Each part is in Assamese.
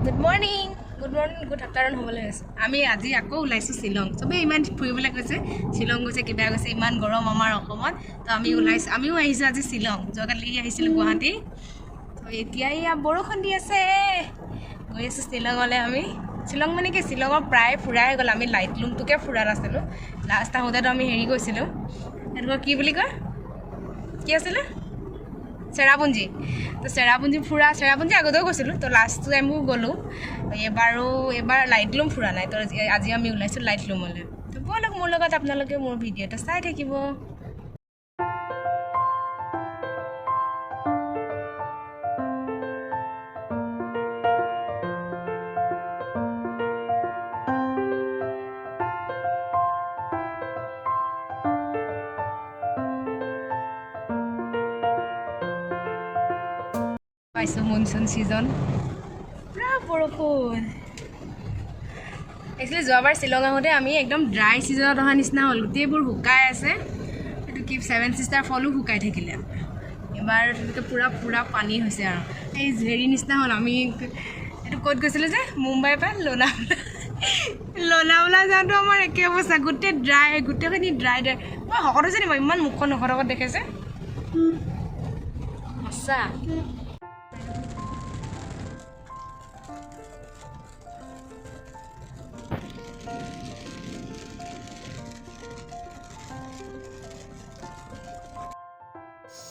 Good morning, good afternoon হ'বলৈ আছে আমি আজি আকৌ ওলাইছো শিলং সবে ইমান ফুৰিবলৈ গৈছে শিলং গৈছে কিবা গৈছে ইমান গৰম আমাৰ অসমত তো আমি ওলাইছো আমিও আহিছো আজি শিলং জগালি আহিছিল গুৱাহাটী তো এতিয়া ইয়া বৰষুণ দি আছে গৈ আছো শিলংলৈ আমি শিলং মানে কি শিলংৰ প্ৰায় ফুৰাই গ'ল আমি লাইট লুমটোকে ফুৰাত আছিলো লাষ্ট আহোঁতেতো আমি হেৰি গৈছিলোঁ সেইটো কি বুলি কয় কি আছিলে চেৰাপুঞ্জি তো চেৰাপুঞ্জি ফুৰা চেৰাপুঞ্জি আগতেও গৈছিলোঁ তো লাষ্ট টাইমো গ'লোঁ এবাৰ লাইট লুম ফুৰা নাই তো আজি আমি ওলাইছোঁ লাইট লুমলৈ তো ব'লক মোৰ লগত আপোনালোকে মোৰ ভিডিঅ'টো চাই থাকিব পাইছোঁ মনচুন ছিজন পুৰা বৰষুণ একচুৱেলি যোৱাবাৰ শ্বিলং আহোঁতে আমি একদম ড্ৰাই ছিজনত অহা নিচিনা হ'ল গোটেইবোৰ শুকাই আছে এইটো কি 7 ছিষ্টাৰ ফলো শুকাই থাকিলে এবাৰ পুৰা পানী হৈছে আৰু এই হেৰি নিচিনা হ'ল আমি এইটো ক'ত গৈছিলোঁ যে মুম্বাইৰ পৰা লোনাৱালা যাওঁতে আমাৰ একে অৱস্থা গোটেইখিনি ড্ৰাই মই শকত হৈছে নি মই ইমান মুখখন শকত দেখাইছে সঁচা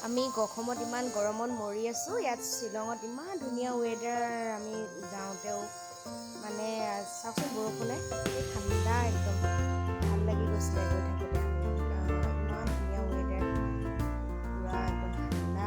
আমি অসমত ইমান গৰমত মৰি আছোঁ ইয়াত শ্বিলঙত ইমান ধুনীয়া ৱেডাৰ আমি যাওঁতেও মানে চাওকচোন বৰষুণে ঠাণ্ডা একদম ভাল লাগি গৈছিলে গৈ থাকোঁতে ইমান ধুনীয়া ৱেডাৰ পুৰা একদম ঠাণ্ডা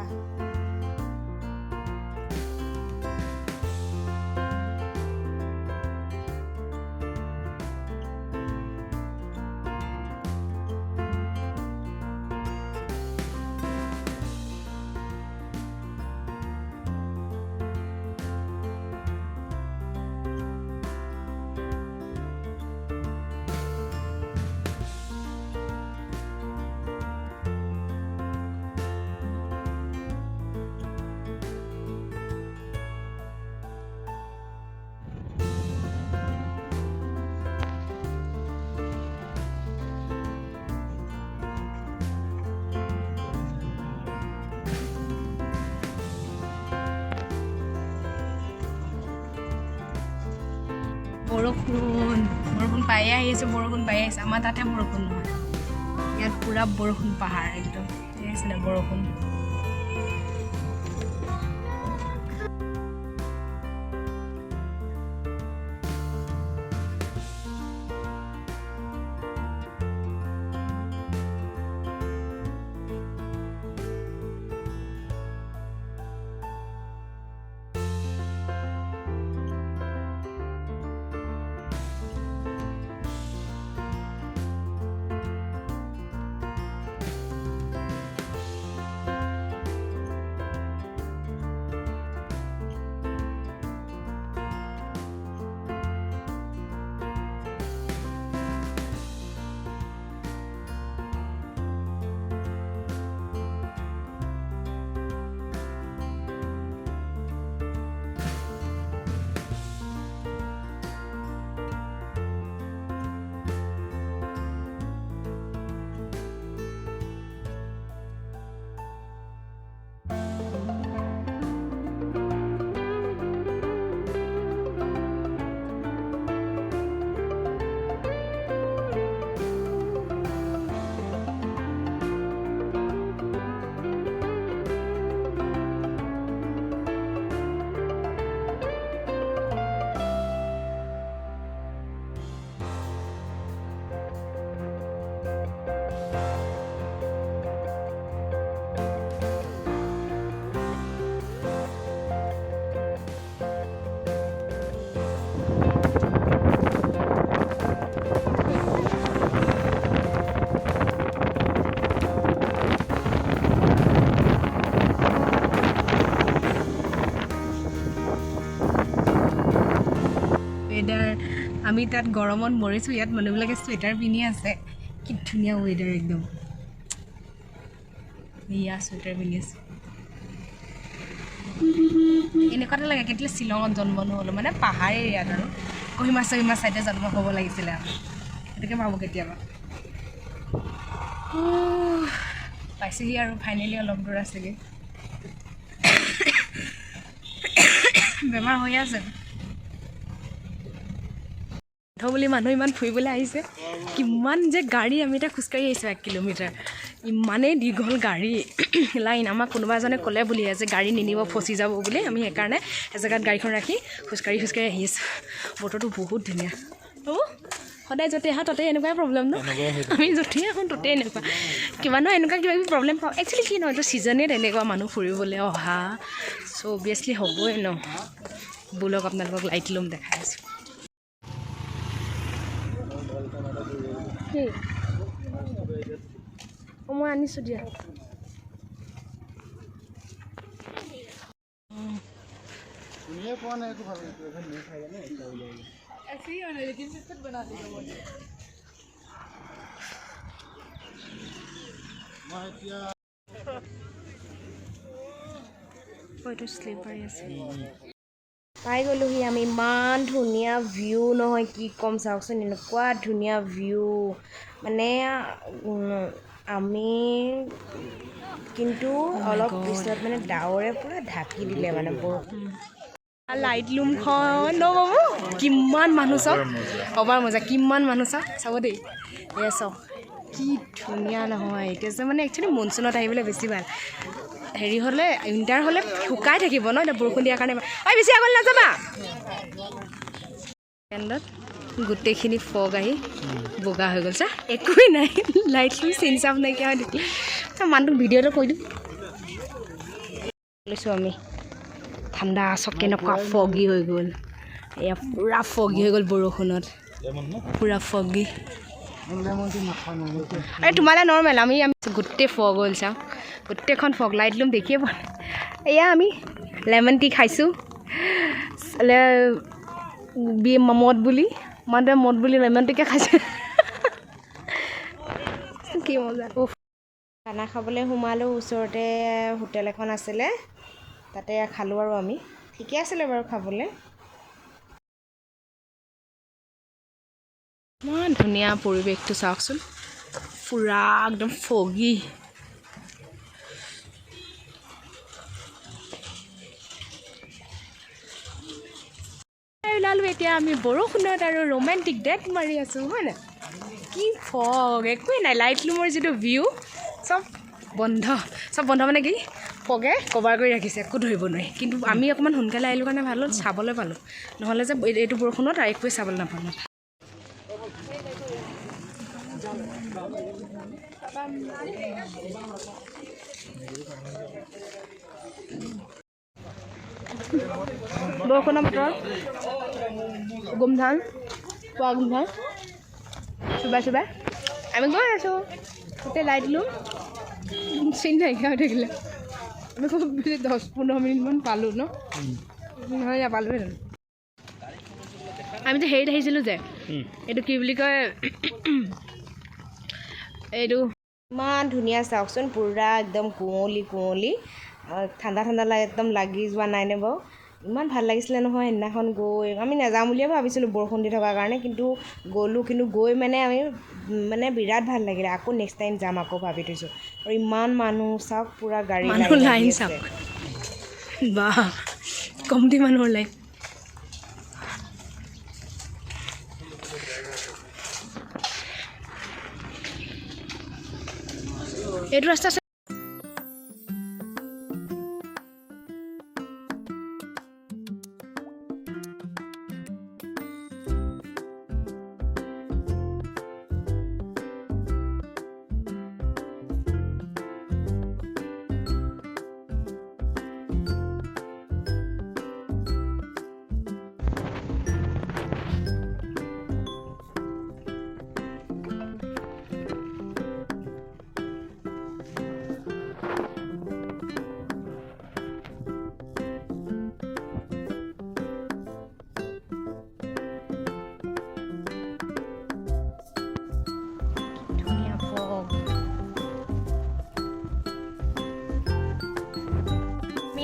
বৰষুণ পায়ে আহিছে আমাৰ তাতে বৰষুণ নহয় ইয়াত পুৰা বৰষুণ পাহাৰ একদম আহিছে বৰষুণ আমি তাত গৰমত মৰিছোঁ ইয়াত মানুহবিলাকে চুৱেটাৰ পিন্ধি আছে কি ধুনীয়া ৱেডাৰ একদম ইয়া চুৱেটাৰ পিন্ধি আছে এনেকুৱাতে লাগে কেতিয়া শ্বিলঙত জন্ম নহ'লো মানে পাহাৰ এৰিয়াত আৰু কহিমা চহিমা চাইডে জন্ম হ'ব লাগিছিলে আৰু সেইটোকে ভাবোঁ কেতিয়াবা পাইছেহি আৰু ফাইনেলি অলপ দূৰ আছেগৈ বেমাৰ হৈ আছে বুলি মানুহ ইমান ফুৰিবলৈ আহিছে কিমান যে গাড়ী আমি এতিয়া খোজকাঢ়ি আহিছোঁ 1 কিলোমিটাৰ ইমানেই দীঘল গাড়ী লাইন আমাক কোনোবা এজনে ক'লে বুলি যে গাড়ী নিনিব ফচি যাব বুলি আমি সেইকাৰণে এজেগাত গাড়ীখন ৰাখি খোজকাঢ়ি আহি আছোঁ বতৰটো বহুত ধুনীয়া সদায় য'তে আহা ততে এনেকুৱাই প্ৰব্লেম ন আমি য'তেই আহোঁ ত'তেই এনেকুৱা কিবা কিবা কিবি প্ৰব্লেম পাওঁ একচুৱেলি কি নহয় এইটো ছিজনে তেনেকুৱা মানুহ ফুৰিবলৈ অহা চ' অভিয়াছলি হ'বই ন বোলক আপোনালোকক লাইট লুম দেখাই আছোঁ মই আনিছোঁ দিয়া ऐसे ही होना लेकिन फिर खुद बना देगा वो फोटो स्लीपर আছে পাই গ'লোহি আমি ইমান ধুনীয়া ভিউ নহয় কি কম চাওকচোন এনেকুৱা ধুনীয়া ভিউ মানে আমি কিন্তু অলপ পিছত মানে ডাৱৰে পুৰা ঢাকি দিলে মানে বৰষুণ লাইট লুমখন ন বাবু কিমান মানুহ চাওক অবাৰ মজা কিমান মানুহ চাব দেই এয়া চাওক কি ধুনীয়া নহয় এতিয়া যে মানে একচুৱেলি মনচুনত আহিবলৈ বেছি ভাল হেৰি হ'লে উইণ্টাৰ হ'লে শুকাই থাকিব ন এতিয়া বৰষুণ দিয়াৰ কাৰণে বেছি আগলৈ নাযাবা কেন্দ্ৰত গোটেইখিনি ফগ আহি বগা হৈ গ'ল চা একোৱেই নাই লাইট লুম চিন চাপ নাইকিয়া হৈ থাকিলে মানুহটোক ভিডিঅ'টো কৈ দিম লৈছোঁ আমি ঠাণ্ডা চক কেনেকুৱা ফগি হৈ গ'ল এয়া পূৰা ফগি হৈ গ'ল বৰষুণত পূৰা ফগি এই তোমালৈ নৰ্মেল আমি গোটেই ফগ হ'ল চাওঁ গোটেইখন ফগ লাইট লুম দেখিয়ে পোৱা এয়া আমি লেমন টি খাইছোঁ মদ বুলি মানুহে মদ বুলি লেমন টিকে খাইছে কি মজা খানা খাবলৈ সোমালোঁ ওচৰতে হোটেল এখন আছিলে তাতে খালোঁ আৰু আমি ঠিকে আছিলে বাৰু খাবলৈ ইমান ধুনীয়া পৰিৱেশটো চাওকচোন পূৰা একদম ফগি ওলালোঁ এতিয়া আমি বৰষুণত আৰু ৰোমেণ্টিক ডেট মাৰি আছোঁ হয় নাই কি ফগ একোৱেই নাই লাইট লুমৰ যিটো ভিউ চব বন্ধ মানে কি ফগে কভাৰ কৰি ৰাখিছে একো ধৰিব নোৱাৰি কিন্তু আমি অকণমান সোনকালে আহিলোঁ কাৰণে ভাল হ'ল চাবলৈ পালোঁ নহ'লে যে এইটো বৰষুণত আৰু একোৱেই চাবলৈ নাপালোঁ বৰষুণৰ বতৰত গোমধান পোৱা গোমধান চুবাই আমি গৈ আছোঁ গোটেই লাইট লুম চিন নাইকিয়া হৈ থাকিলে আমি খুব বেছি 10-15 মিনিটমান পালোঁ ন নহয় নাপালোঁহে জানো আমি যে হেৰিত আহিছিলোঁ যে এইটো কি বুলি কয় এইটো ইমান ধুনীয়া চাওকচোন পূৰা একদম কুঁৱলী ঠাণ্ডা একদম লাগি যোৱা নাইনে বাৰু ইমান ভাল লাগিছিলে নহয় সেইদিনাখন গৈ আমি নাযাওঁ বুলিয়ে ভাবিছিলোঁ বৰষুণ দি থকাৰ কাৰণে কিন্তু গ'লোঁ কিন্তু গৈ মানে আমি মানে বিৰাট ভাল লাগিলে আকৌ নেক্সট টাইম যাম আকৌ ভাবি থৈছোঁ আৰু ইমান মানুহ চাওক পূৰা গাড়ী লাইন চাওক বাহ কমটি মানুহৰ লাইন এইটো ৰাস্তা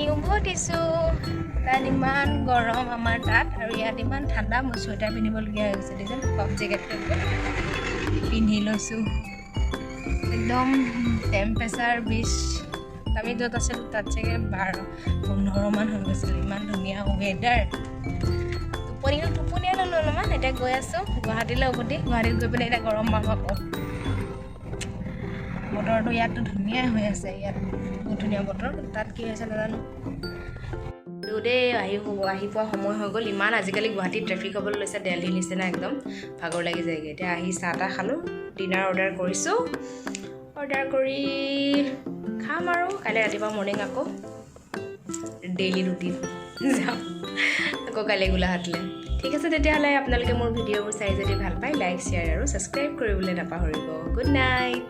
টোপনি উভতিছোঁ তাত ইমান গৰম আমাৰ তাত আৰু ইয়াত ইমান ঠাণ্ডা মই চুৱেটাৰ পিন্ধিবলগীয়া হৈ গৈছে দেখিছে পপ জেকেটটো পিন্ধি লৈছোঁ একদম টেম্পাৰেচাৰ 20 আমি য'ত আছিলোঁ তাত চাগে 12-15 হৈ গৈছিল ইমান ধুনীয়া ৱেডাৰ টোপনিয়াই ল'লোঁ অলপমান এতিয়া গৈ আছোঁ গুৱাহাটীলৈ উভতি গুৱাহাটীত গৈ পিনে এতিয়া গৰম পাম আকৌ বতৰটো ইয়াততো ধুনীয়াই হৈ আছে ইয়াত বহুত ধুনীয়া বতৰ তাত কি হৈছে নাজানো দেই আহি পোৱা সময় হৈ গ'ল ইমান আজিকালি গুৱাহাটীত ট্ৰেফিক হ'বলৈ লৈছে দিল্লীৰ নিচিনা একদম ভাগৰ লাগি যায়গৈ এতিয়া আহি চাহ তাহ খালোঁ ডিনাৰ অৰ্ডাৰ কৰিছোঁ অৰ্ডাৰ কৰি খাম আৰু কাইলৈ ৰাতিপুৱা মৰ্ণিং আকৌ ডেইলি ৰুটিন যাম আকৌ কাইলৈ গোলাঘাটলৈ ঠিক আছে তেতিয়াহ'লে আপোনালোকে মোৰ ভিডিঅ'বোৰ চাই যদি ভাল পায় লাইক শ্বেয়াৰ আৰু ছাবস্ক্ৰাইব কৰিবলৈ নাপাহৰিব গুড নাইট